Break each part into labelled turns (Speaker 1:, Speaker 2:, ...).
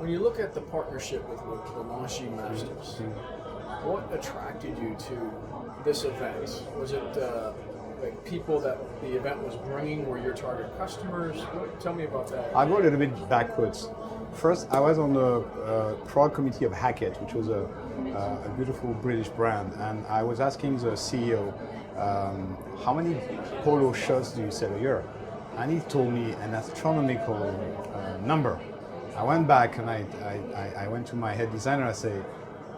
Speaker 1: When you look at the partnership with the Launching Masters, what attracted you to this event? Was it like people that the event was bringing were your target customers? Tell me about that.
Speaker 2: I go a little bit backwards. First, I was on the proud committee of Hackett, which was a beautiful British brand, and I was asking the CEO, how many polo shirts do you sell a year? And he told me an astronomical number. I went back and I went to my head designer. I say,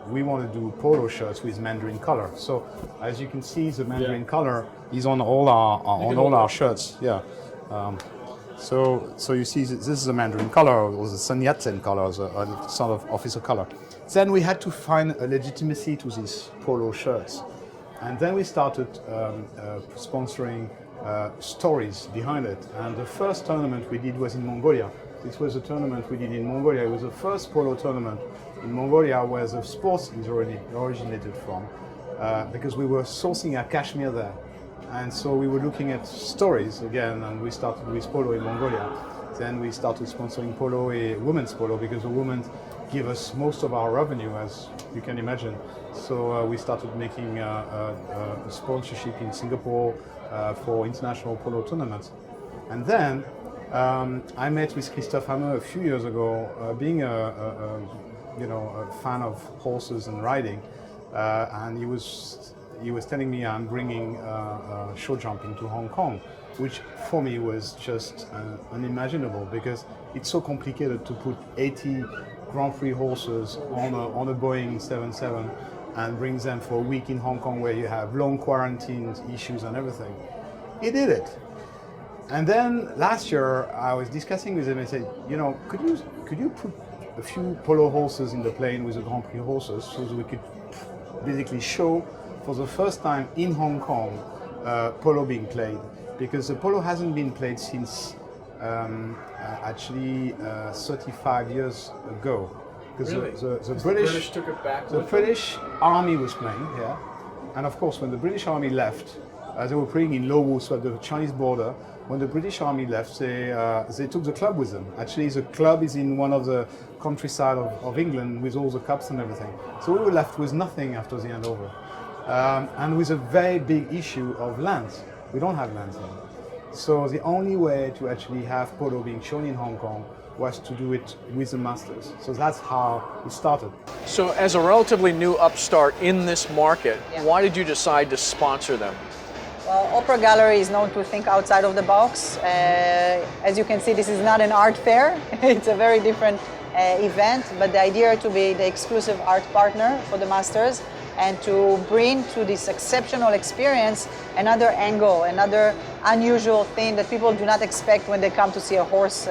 Speaker 2: we want to do polo shirts with Mandarin color. So as you can see, the Mandarin color is on all our shirts. Yeah. So you see, this is a Mandarin color, or the Sun Yat-sen color, a sort of officer color. Then we had to find a legitimacy to these polo shirts, and then we started sponsoring stories behind it. And the first tournament we did was in Mongolia. This was a tournament we did in Mongolia. It was the first polo tournament in Mongolia where the sports is originated from, because we were sourcing our cashmere there. And so we were looking at stories again, and we started with polo in Mongolia. Then we started sponsoring polo, women's polo, because the women give us most of our revenue, as you can imagine. So we started making a sponsorship in Singapore for international polo tournaments. And then I met with Christophe Hammer a few years ago, being a fan of horses and riding, and he was telling me I'm bringing Showjumping to Hong Kong, which for me was just unimaginable, because it's so complicated to put 80 Grand Prix horses on a Boeing 77 and bring them for a week in Hong Kong, where you have long quarantine issues and everything. He did it. And then last year I was discussing with him and said, could you put a few polo horses in the plane with the Grand Prix horses, so that we could basically show for the first time in Hong Kong polo being played, because the polo hasn't been played since actually 35 years ago. Because
Speaker 1: really?
Speaker 2: the
Speaker 1: British took it back.
Speaker 2: The British Army was playing here, and of course when the British Army left, they were playing in Lo Wu, so at the Chinese border. When the British Army left, they took the club with them. Actually, the club is in one of the countryside of England with all the cups and everything. So we were left with nothing after the handover. And with a very big issue of lands. We don't have lands now. So the only way to actually have polo being shown in Hong Kong was to do it with the masters. So that's how it started.
Speaker 1: So as a relatively new upstart in this market, why did you decide to sponsor them?
Speaker 3: Well, Opera Gallery is known to think outside of the box. As you can see, this is not an art fair. It's a very different event, but the idea to be the exclusive art partner for the masters and to bring to this exceptional experience another angle, another unusual thing that people do not expect when they come to see a horse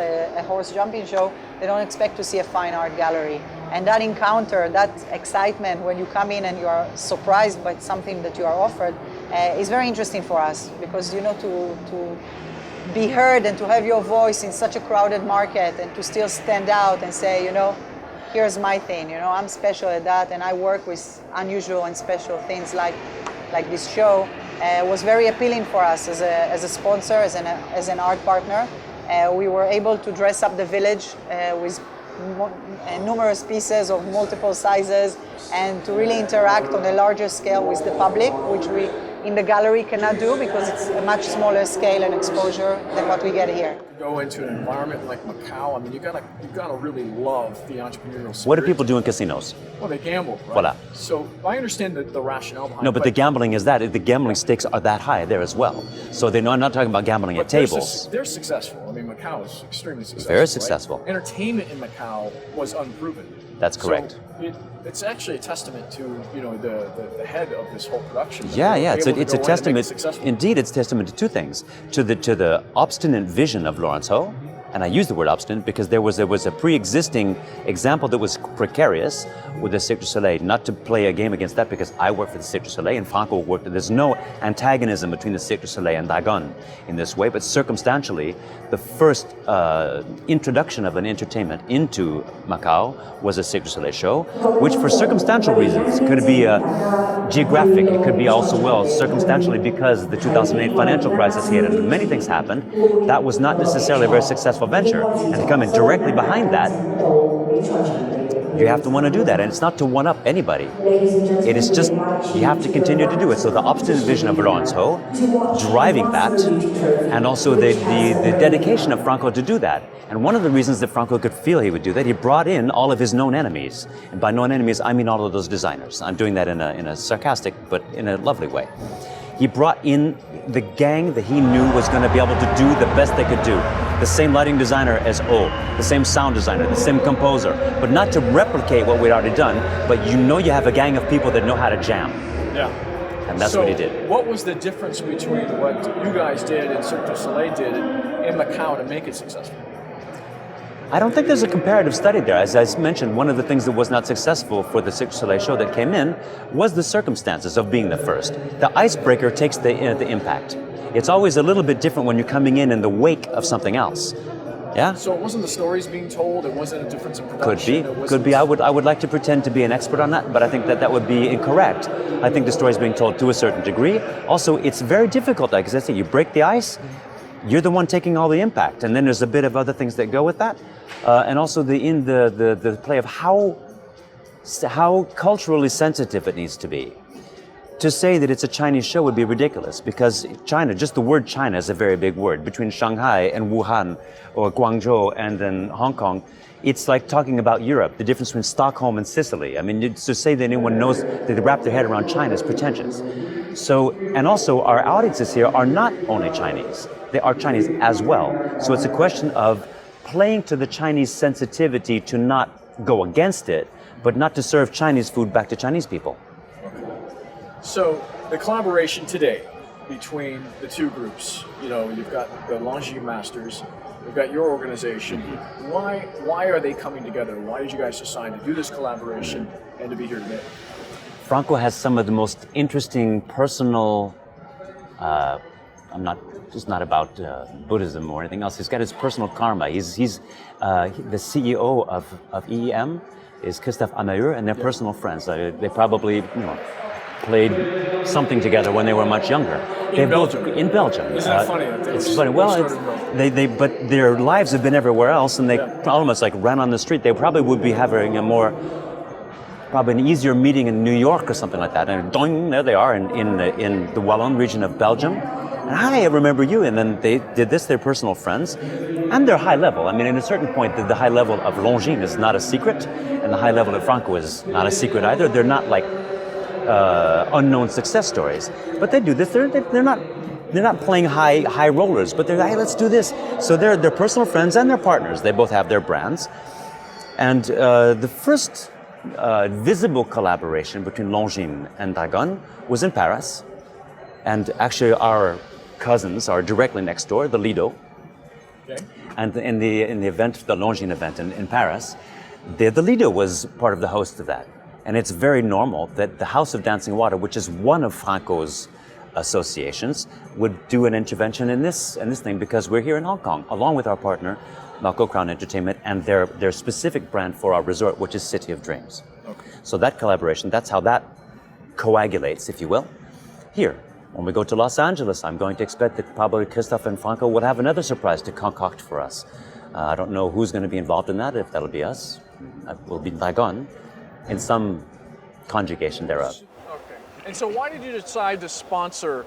Speaker 3: jumping show. They don't expect to see a fine art gallery. And that encounter, that excitement when you come in and you are surprised by something that you are offered, is very interesting for us, because to be heard and to have your voice in such a crowded market and to still stand out and say, here's my thing, I'm special at that, and I work with unusual and special things like this show, was very appealing for us as a sponsor, as an art partner. We were able to dress up the village with numerous pieces of multiple sizes, and to really interact on a larger scale with the public, which we in the gallery cannot do because it's a much smaller scale and exposure than what we get here.
Speaker 1: Go into an environment like Macau, I mean, you gotta really love the entrepreneurial spirit.
Speaker 4: What do people do in casinos?
Speaker 1: Well, they gamble, right?
Speaker 4: Voila.
Speaker 1: So I understand the rationale behind it.
Speaker 4: No, but the gambling is that. The gambling stakes are that high there as well. So I'm not talking about gambling at tables.
Speaker 1: They're successful. I mean, Macau is extremely successful.
Speaker 4: Very successful.
Speaker 1: Right? Entertainment in Macau was unproven.
Speaker 4: That's correct.
Speaker 1: So it's actually a testament to the head of this whole production.
Speaker 4: Yeah. It's a testament. Indeed, it's a testament to two things: to the obstinate vision of Lawrence Ho, and I use the word obstinate because there was a pre-existing example that was precarious with the Cirque du Soleil. Not to play a game against that, because I work for the Cirque du Soleil and Franco worked. There's no antagonism between the Cirque du Soleil and Dragone in this way, but circumstantially, the first introduction of an entertainment into Macau was a Cirque du Soleil show, which for circumstantial reasons could be geographic. It could be also circumstantially because the 2008 financial crisis hit and many things happened. That was not necessarily a very successful successful venture. And to come in directly behind that, you have to want to do that. And it's not to one-up anybody. It is just, you have to continue to do it. So the obstinate vision of Laurence Ho, driving that, and also the dedication of Franco to do that. And one of the reasons that Franco could feel he would do that, he brought in all of his known enemies. And by known enemies, I mean all of those designers. I'm doing that in a sarcastic, but in a lovely way. He brought in the gang that he knew was going to be able to do the best they could do. The same lighting designer as O, the same sound designer, the same composer, but not to replicate what we'd already done, but you know you have a gang of people that know how to jam.
Speaker 1: Yeah.
Speaker 4: And that's what he did.
Speaker 1: What was the difference between what you guys did and Cirque du Soleil did in Macau to make it successful?
Speaker 4: I don't think there's a comparative study there. As I mentioned, one of the things that was not successful for the Cirque du Soleil show that came in was the circumstances of being the first. The icebreaker takes the impact. It's always a little bit different when you're coming in the wake of something else. Yeah?
Speaker 1: So it wasn't the stories being told, it wasn't a difference in production?
Speaker 4: Could be. I would like to pretend to be an expert on that, but I think that would be incorrect. I think the story is being told to a certain degree. Also, it's very difficult, like I said, you break the ice, you're the one taking all the impact, and then there's a bit of other things that go with that. And also the play of how culturally sensitive it needs to be. To say that it's a Chinese show would be ridiculous, because China, just the word China is a very big word. Between Shanghai and Wuhan, or Guangzhou and then Hong Kong, it's like talking about Europe, the difference between Stockholm and Sicily. I mean, to say that anyone knows, that they wrap their head around China is pretentious. So, and also our audiences here are not only Chinese, they are Chinese as well. So it's a question of playing to the Chinese sensitivity to not go against it, but not to serve Chinese food back to Chinese people.
Speaker 1: So the collaboration today between the two groups, you've got the Lingerie Masters, you've got your organization. Why are they coming together? Why did you guys decide to do this collaboration and to be here today?
Speaker 4: Franco has some of the most interesting personal, it's not about Buddhism or anything else. He's got his personal karma. He's the CEO of EEM is Christophe Amaeur, and they're personal friends. They probably played something together when they were much younger.
Speaker 1: In Belgium.
Speaker 4: In Belgium.
Speaker 1: Isn't that funny?
Speaker 4: It's funny. Well, but their lives have been everywhere else, and they almost like ran on the street. They probably would be having probably an easier meeting in New York or something like that. And doing, there they are in the Wallon region of Belgium. And hi, I remember you. And then they did this, they're personal friends. And they're high level. I mean, at a certain point, the high level of Longines is not a secret. And the high level of Franco is not a secret either. They're not like unknown success stories. But they do this. They're not playing high rollers, but they're, hey, let's do this. So they're personal friends and they're partners. They both have their brands. And the first visible collaboration between Longines and Dragone was in Paris. And actually our cousins are directly next door, the Lido. Okay. And in the event, the Longines event in Paris, the Lido was part of the host of that. And it's very normal that the House of Dancing Water, which is one of Franco's associations, would do an intervention in this thing, because we're here in Hong Kong, along with our partner, Malco Crown Entertainment, and their specific brand for our resort, which is City of Dreams. Okay. So that collaboration, that's how that coagulates, if you will. Here, when we go to Los Angeles, I'm going to expect that probably Christophe and Franco will have another surprise to concoct for us. I don't know who's going to be involved in that, if that'll be us. That will be Dragone, in some conjugation thereof.
Speaker 1: Okay. And so why did you decide to sponsor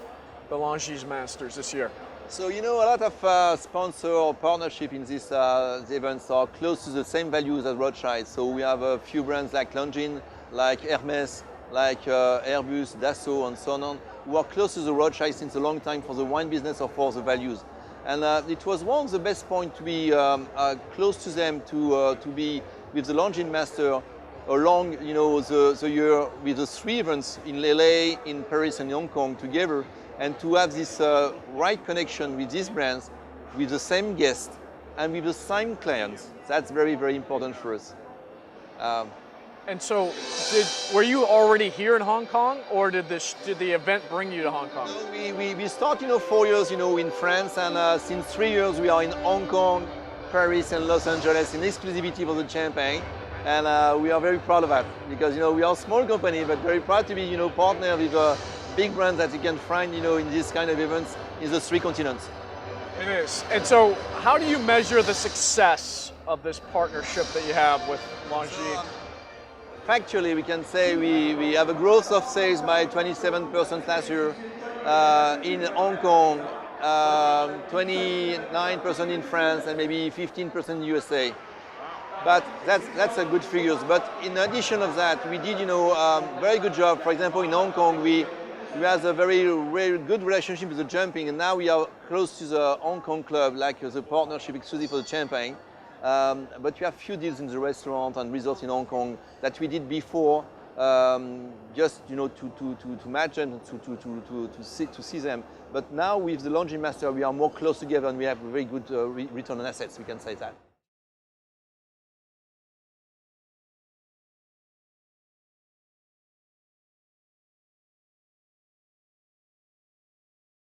Speaker 1: the Lingerie Masters this year?
Speaker 5: So, a lot of sponsor or partnership in these events are close to the same values as Rothschild. So we have a few brands like Longines, like Hermès, like Airbus, Dassault, and so on, who are close to the Rothschild since a long time for the wine business or for the values. And it was one of the best points to be close to them, to be with the Longines Master along, the year with the 3 events in LA, in Paris, and Hong Kong together, and to have this right connection with these brands, with the same guests, and with the same clients. That's very, very important for us.
Speaker 1: And so, were you already here in Hong Kong, or did the event bring you to Hong Kong?
Speaker 5: No, we started 4 years, in France, and since 3 years we are in Hong Kong, Paris, and Los Angeles in exclusivity for the champagne. And we are very proud of that, because we are a small company, but very proud to be partner with big brands that you can find in this kind of events in the 3 continents.
Speaker 1: It is. And so how do you measure the success of this partnership that you have with Lingerie?
Speaker 5: Factually, we can say we have a growth of sales by 27% last year in Hong Kong, 29% in France, and maybe 15% in USA. But that's a good figures. But in addition of that, we did, very good job. For example, in Hong Kong, we have a very good relationship with the jumping, and now we are close to the Hong Kong club, like the partnership exclusive for the champagne. But we have few deals in the restaurant and resorts in Hong Kong that we did before, just to match and to see them. But now with the Lingerie Master, we are more close together, and we have a very good return on assets. We can say that.